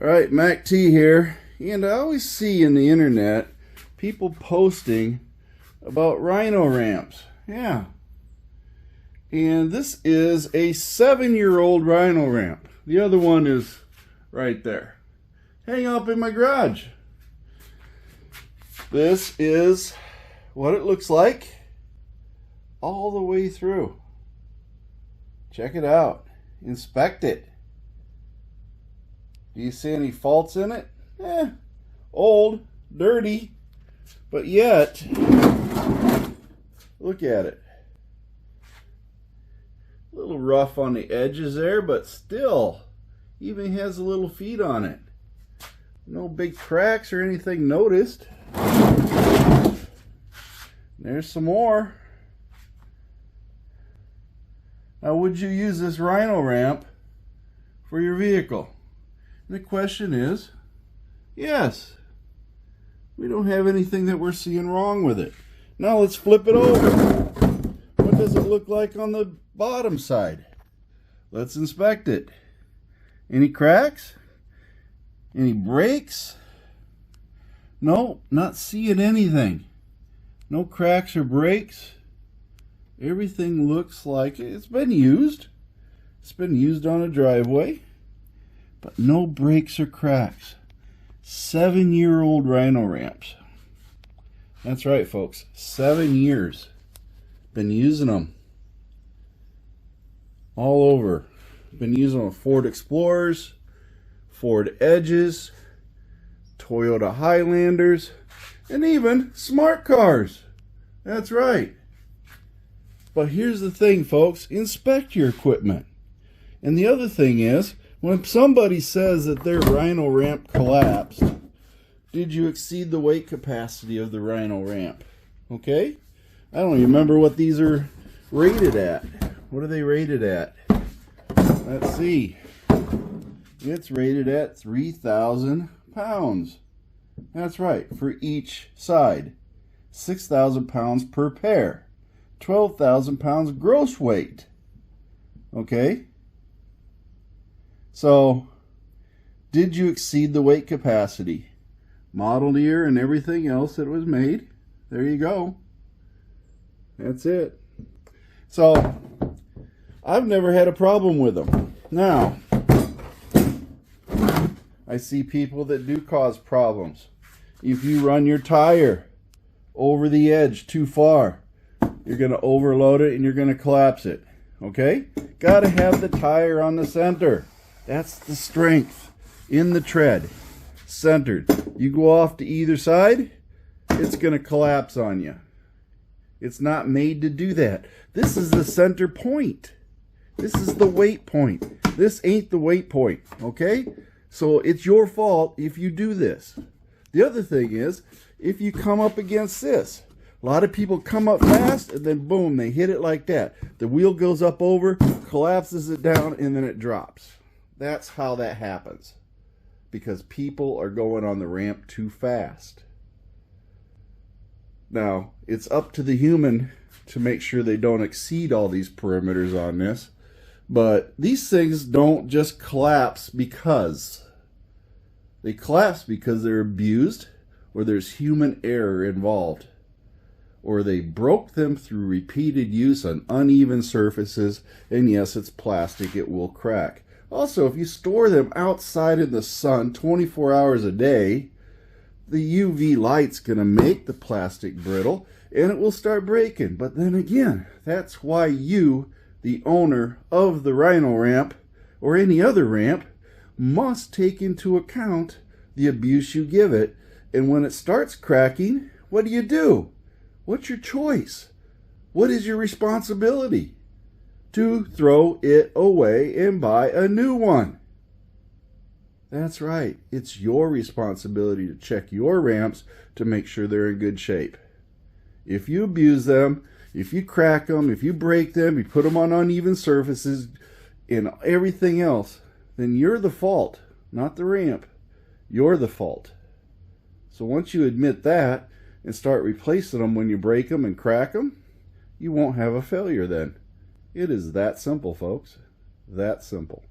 Alright, MACT here, and I always see in the internet people posting about Rhino Ramps. Yeah. And this is a 7-year-old Rhino Ramp. The other one is right there. Hang up in my garage. This is what it looks like all the way through. Check it out. Inspect it. Do you see any faults in it? Old, dirty, but yet, look at it. A little rough on the edges there, but still, even has a little feet on it. No big cracks or anything noticed. There's some more. Now, would you use this Rhino ramp for your vehicle? And the question is, yes. We don't have anything that we're seeing wrong with it. Now let's flip it over. What does it look like on the bottom side? Let's inspect it. Any cracks? Any breaks? No, not seeing anything. No cracks or breaks. Everything looks like it's been used. It's been used on a driveway. But no breaks or cracks. 7-year-old Rhino Ramps. That's right, folks. 7 years. Been using them all over. Been using them with Ford Explorers, Ford Edges, Toyota Highlanders, and even smart cars. That's right. But here's the thing, folks. Inspect your equipment. And the other thing is, when somebody says that their Rhino ramp collapsed, did you exceed the weight capacity of the Rhino ramp? Okay? I don't even remember what these are rated at. What are they rated at? Let's see. It's rated at 3,000 pounds. That's right, for each side. 6,000 pounds per pair. 12,000 pounds gross weight. Okay? So, did you exceed the weight capacity? Model year and everything else that was made. There you go. That's it. So, I've never had a problem with them. Now, I see people that do cause problems. If you run your tire over the edge too far, you're going to overload it and you're going to collapse it. Okay? Got to have the tire on the center. That's the strength in the tread. Centered. You go off to either side, it's going to collapse on you. It's not made to do that. This is the center point. This is the weight point. This ain't the weight point. Okay? So it's your fault if you do this. The other thing is, if you come up against this, a lot of people come up fast and then boom, they hit it like that. The wheel goes up over, collapses it down, and then it drops. That's how that happens. Because people are going on the ramp too fast. Now, it's up to the human to make sure they don't exceed all these perimeters on this. But these things don't just collapse because. They collapse because they're abused or there's human error involved. Or they broke them through repeated use on uneven surfaces. And yes, it's plastic, it will crack. Also, if you store them outside in the sun 24 hours a day, the UV light's going to make the plastic brittle and it will start breaking. But then again, that's why you, the owner of the Rhino ramp or any other ramp, must take into account the abuse you give it. And when it starts cracking, what do? What's your choice? What is your responsibility? To throw it away and buy a new one. That's right. It's your responsibility to check your ramps to make sure they're in good shape. If you abuse them, if you crack them, if you break them, you put them on uneven surfaces and everything else, then you're the fault, not the ramp. You're the fault. So once you admit that and start replacing them when you break them and crack them, you won't have a failure then. It is that simple, folks. That simple.